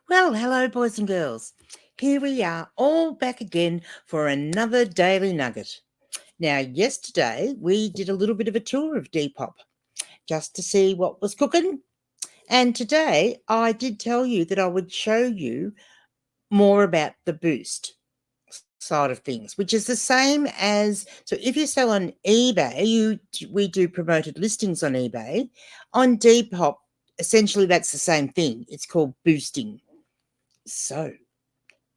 Well, hello, boys and girls. Here we are, all back again for another daily nugget. Now, yesterday we did a little bit of a tour of Depop just to see what was cooking. And today I did tell you that I would show you more about the boost side of things, which is the same as, so if you sell on eBay, we do promoted listings on eBay. On Depop, essentially that's the same thing. It's called boosting. So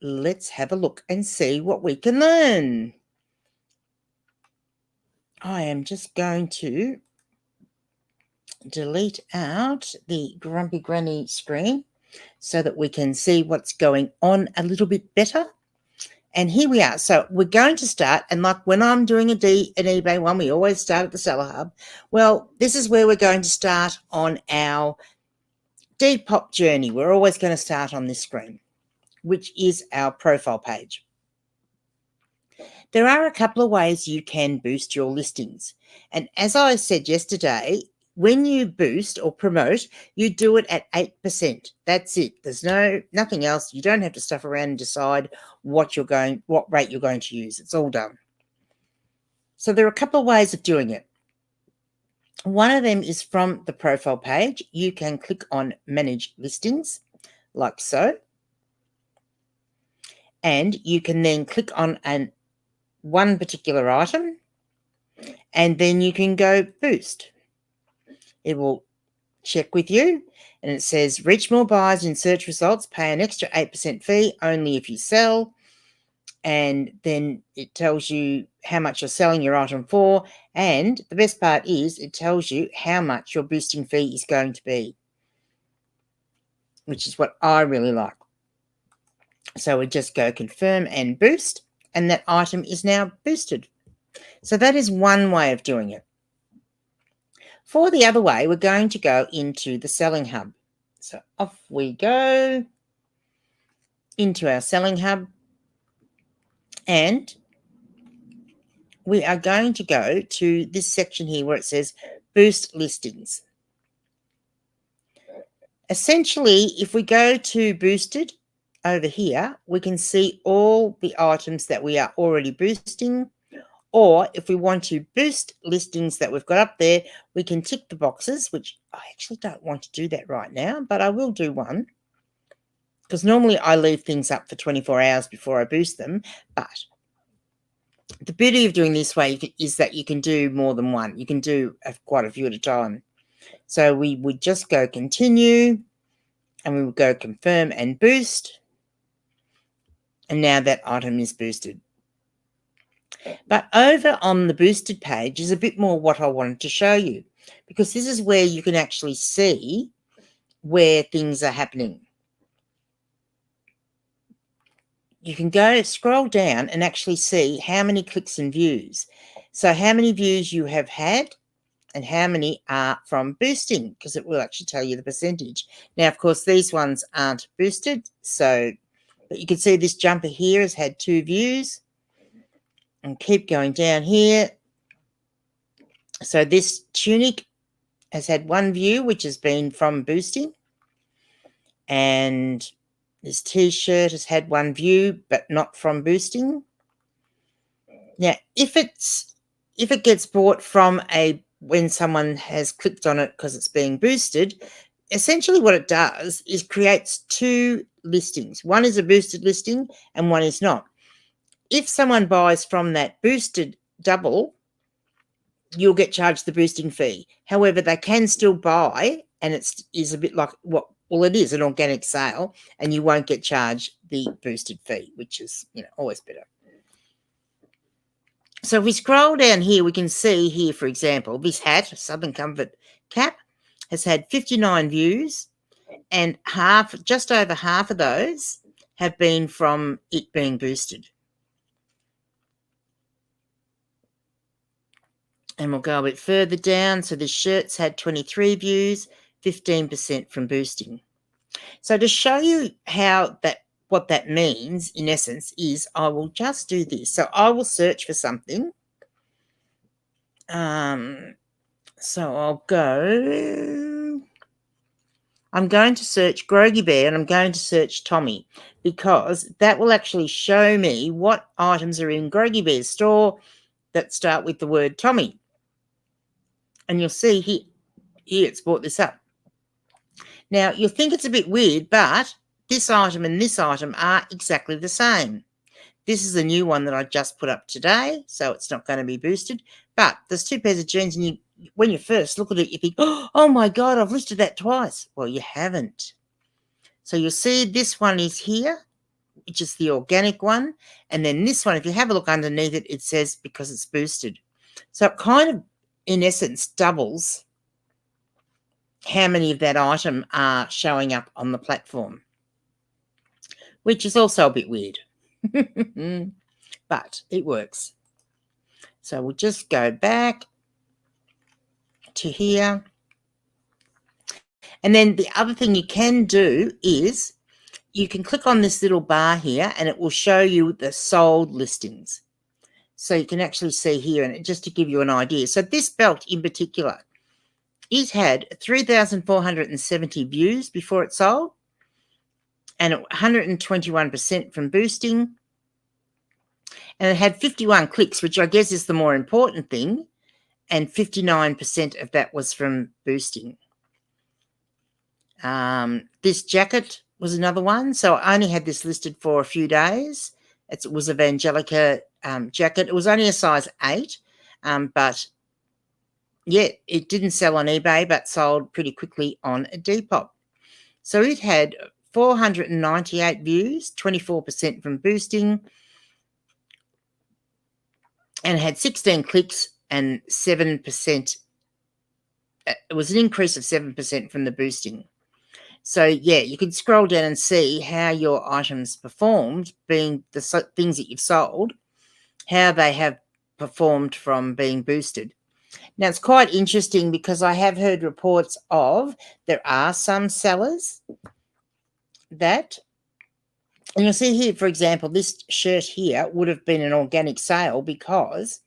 let's have a look and see what we can learn. I am just going to delete out the grumpy granny screen so that we can see what's going on a little bit better. And here we are. So we're going to start, and like when I'm doing an eBay one, we always start at the Seller Hub. Well, this is where we're going to start on our Depop journey. We're always going to start on this screen, which is our profile page. There are a couple of ways you can boost your listings. And as I said yesterday, when you boost or promote, you do it at 8%. That's it. There's nothing else. You don't have to stuff around and decide what rate you're going to use. It's all done. So there are a couple of ways of doing it. One of them is from the profile page. You can click on Manage Listings, like so. And you can then click on one particular item, and then you can go boost. It will check with you, and it says reach more buyers in search results, pay an extra 8% fee only if you sell. And then it tells you how much you're selling your item for. And the best part is it tells you how much your boosting fee is going to be, which is what I really like. So we just go confirm and boost, and that item is now boosted. So that is one way of doing it. For the other way, we're going to go into the Selling Hub. So off we go into our Selling Hub, and we are going to go to this section here where it says Boost Listings. Essentially, if we go to Boosted over here, we can see all the items that we are already boosting. Or if we want to boost listings that we've got up there, we can tick the boxes, which I actually don't want to do that right now, but I will do one. Because normally I leave things up for 24 hours before I boost them. But the beauty of doing this way is that you can do more than one. You can do quite a few at a time. So we would just go continue, and we would go confirm and boost. And now that item is boosted. But over on the boosted page is a bit more what I wanted to show you, because this is where you can actually see where things are happening. You can go scroll down and actually see how many clicks and views. So how many views you have had and how many are from boosting, because it will actually tell you the percentage. Now, of course, these ones aren't boosted. But you can see this jumper here has had 2 views. And keep going down here. So this tunic has had 1 view, which has been from boosting. And this t-shirt has had 1 view, but not from boosting. Now, if it gets bought from when someone has clicked on it because it's being boosted, essentially what it does is creates 2 listings. One is a boosted listing and one is not. If someone buys from that boosted double, you'll get charged the boosting fee. However, they can still buy, and it is a bit like it is an organic sale, and you won't get charged the boosted fee, which is, always better. So if we scroll down here, we can see here, for example, this hat, Southern Comfort cap, has had 59 views, and just over half of those have been from it being boosted. And we'll go a bit further down. So the shirt's had 23 views, 15% from boosting. So to show you what that means, in essence, is I will just do this. So I will search for something. So I'll go. I'm going to search Groggy Bear and I'm going to search Tommy, because that will actually show me what items are in Groggy Bear's store that start with the word Tommy. And you'll see here it's brought this up. Now, you'll think it's a bit weird, but this item and this item are exactly the same. This is a new one that I just put up today, so it's not going to be boosted. But there's 2 pairs of jeans, and when you first look at it, you think, oh my God, I've listed that twice. Well, you haven't. So you'll see this one is here, which is the organic one. And then this one, if you have a look underneath it, it says because it's boosted. So it kind of, in essence, doubles how many of that item are showing up on the platform, which is also a bit weird. But it works. So we'll just go back to here. And then the other thing you can do is you can click on this little bar here and it will show you the sold listings. So you can actually see here, and just to give you an idea. So this belt in particular, it had 3,470 views before it sold, and 121% from boosting. And it had 51 clicks, which I guess is the more important thing, and 59% of that was from boosting. This jacket was another one. So I only had this listed for a few days. It was a Vangelica jacket. It was only a size 8, but yeah, it didn't sell on eBay, but sold pretty quickly on Depop. So it had 498 views, 24% from boosting, and had 16 clicks and 7%. It was an increase of 7% from the boosting. So, yeah, you can scroll down and see how your items performed, being the things that you've sold, how they have performed from being boosted. Now, it's quite interesting because I have heard reports of there are some sellers that, and you'll see here, for example, this shirt here would have been an organic sale because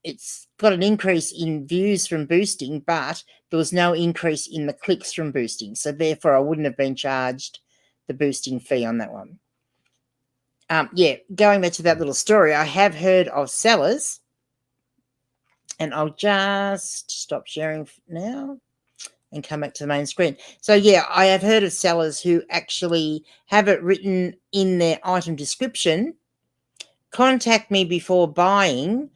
it's got an increase in views from boosting, but there was no increase in the clicks from boosting. So therefore, I wouldn't have been charged the boosting fee on that one. Yeah, going back to that little story, I have heard of sellers, and I'll just stop sharing now and come back to the main screen. So, yeah, I have heard of sellers who actually have it written in their item description, contact me before buying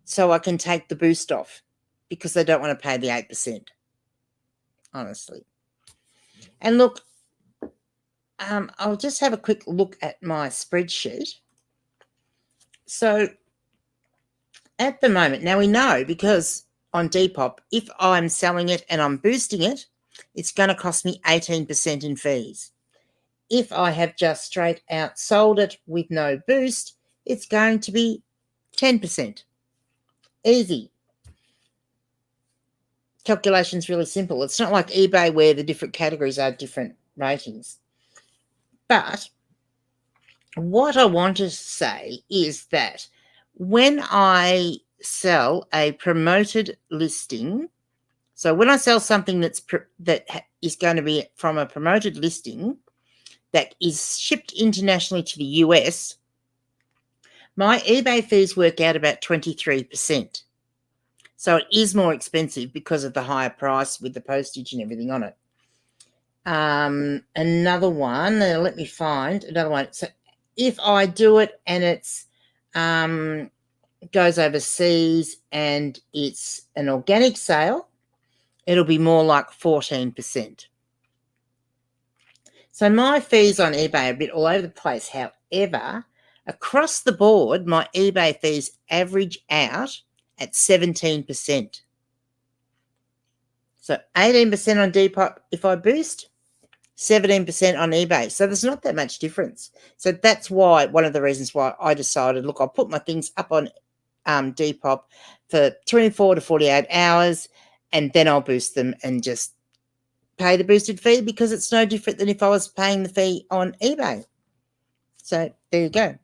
so I can take the boost off, because they don't want to pay the 8%, honestly. And look, I'll just have a quick look at my spreadsheet. So at the moment, now we know, because on Depop, if I'm selling it and I'm boosting it, it's going to cost me 18% in fees. If I have just straight out sold it with no boost, it's going to be 10%. Easy. Calculation's really simple. It's not like eBay where the different categories are different ratings. But what I want to say is that when I sell a promoted listing, so when I sell something that is going to be from a promoted listing that is shipped internationally to the US, my eBay fees work out about 23%. So it is more expensive because of the higher price with the postage and everything on it. Another one, let me find another one. So if I do it and it's goes overseas and it's an organic sale, it'll be more like 14%. So my fees on eBay are a bit all over the place. However, across the board, my eBay fees average out at 17%. So 18% on Depop if I boost, 17% on eBay. So there's not that much difference. So that's why, one of the reasons why I decided, look, I'll put my things up on Depop for 24 to 48 hours, and then I'll boost them and just pay the boosted fee, because it's no different than if I was paying the fee on eBay. So there you go.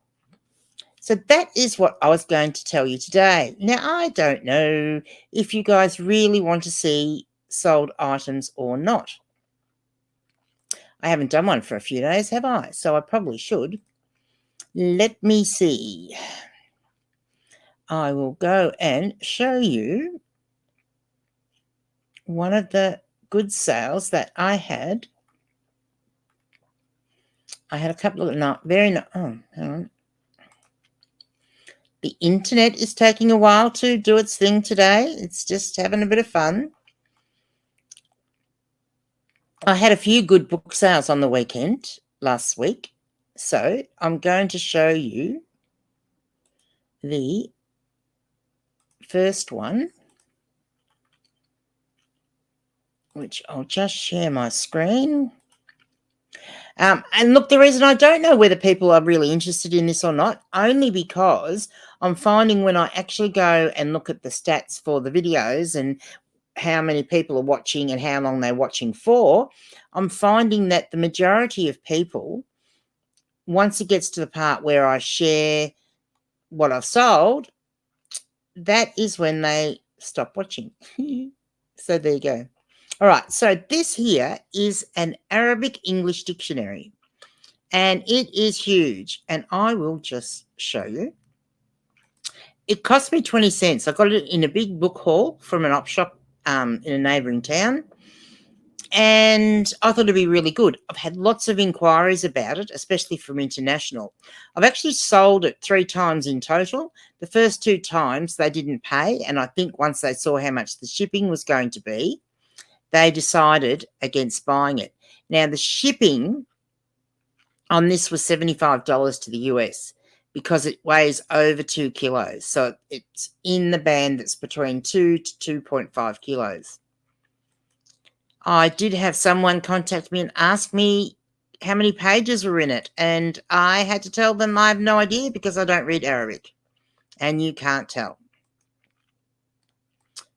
So that is what I was going to tell you today. Now, I don't know if you guys really want to see sold items or not. I haven't done one for a few days, have I? So I probably should. Let me see. I will go and show you one of the good sales that I had. I had a couple of oh, hang on. The internet is taking a while to do its thing today. It's just having a bit of fun. I had a few good book sales on the weekend last week. So I'm going to show you the first one, which I'll just share my screen. And look, the reason I don't know whether people are really interested in this or not, only because I'm finding when I actually go and look at the stats for the videos and how many people are watching and how long they're watching for, I'm finding that the majority of people, once it gets to the part where I share what I've sold, that is when they stop watching. So there you go. All right, so this here is an Arabic English dictionary, and it is huge, and I will just show you. It cost me 20 cents. I got it in a big book haul from an op shop in a neighbouring town, and I thought it'd be really good. I've had lots of inquiries about it, especially from international. I've actually sold it 3 times in total. The first 2 times they didn't pay, and I think once they saw how much the shipping was going to be, they decided against buying it. Now, the shipping on this was $75 to the US because it weighs over 2 kilos. So it's in the band that's between 2 to 2.5 kilos. I did have someone contact me and ask me how many pages were in it, and I had to tell them I have no idea because I don't read Arabic, and you can't tell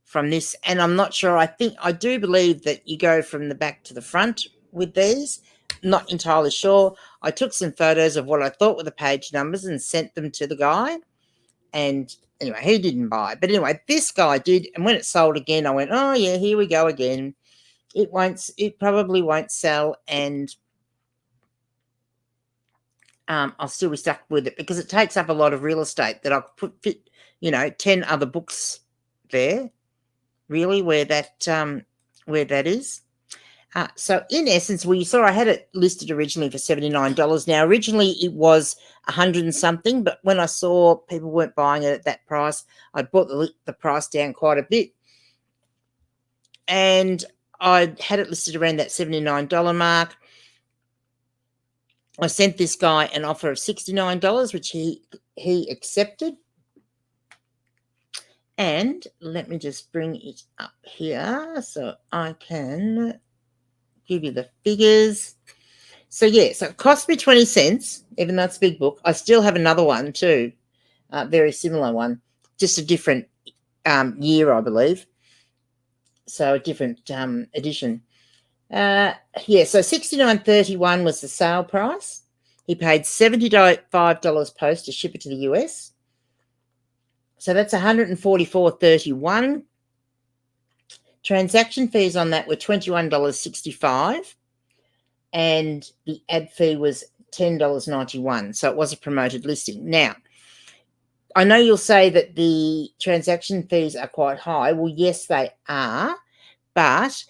from this. And I'm not sure. I do believe that you go from the back to the front with these. Not entirely sure. I took some photos of what I thought were the page numbers and sent them to the guy, and anyway, he didn't buy. But anyway, this guy did, and when it sold again, I went, oh yeah, here we go again. It probably won't sell, and I'll still be stuck with it because it takes up a lot of real estate that I could fit, 10 other books there, really, where that is. So in essence, you saw I had it listed originally for $79. Now, originally it was 100 and something, but when I saw people weren't buying it at that price, I brought the price down quite a bit. And I had it listed around that $79 mark. I sent this guy an offer of $69, which he accepted. And let me just bring it up here so I can give you the figures. So yeah, so it cost me 20 cents, even though it's a big book. I still have another one too, very similar one, just a different year, I believe. So a different edition. Yeah, so $69.31 was the sale price. He paid $75 post to ship it to the US. So that's $144.31. Transaction fees on that were $21.65. And the ad fee was $10.91. So it was a promoted listing. Now, I know you'll say that the transaction fees are quite high. Well, yes, they are. But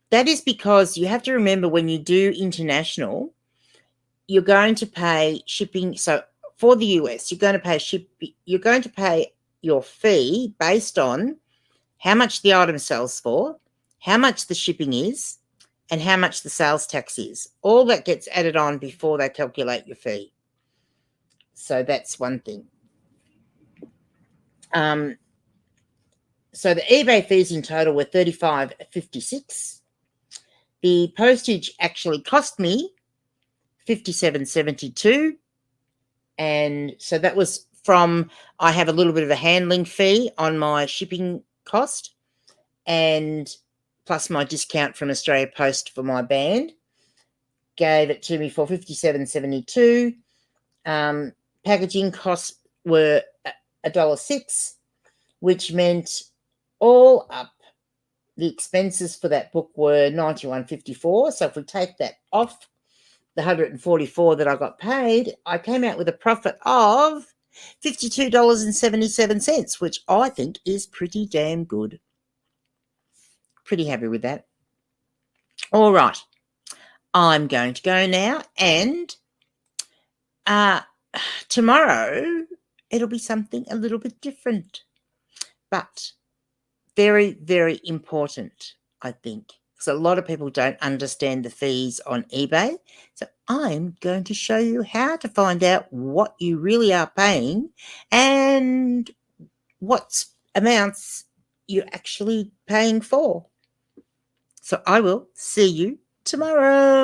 that is because you have to remember when you do international, you're going to pay shipping. So for the US, you're going to pay your fee based on how much the item sells for, how much the shipping is, and how much the sales tax is. All that gets added on before they calculate your fee. So that's one thing. So the eBay fees in total were $35.56. The postage actually cost me $57.72. And so that was I have a little bit of a handling fee on my shipping cost, and plus my discount from Australia Post for my band gave it to me for $57.72. Packaging costs were $1.06, which meant all up the expenses for that book were $91.54. So if we take that off the $144 that I got paid, I came out with a profit of $52.77, which I think is pretty damn good. Pretty happy with that. All right. I'm going to go now, and tomorrow it'll be something a little bit different, but very, very important, I think, because a lot of people don't understand the fees on eBay. So I'm going to show you how to find out what you really are paying and what amounts you're actually paying for. So I will see you tomorrow.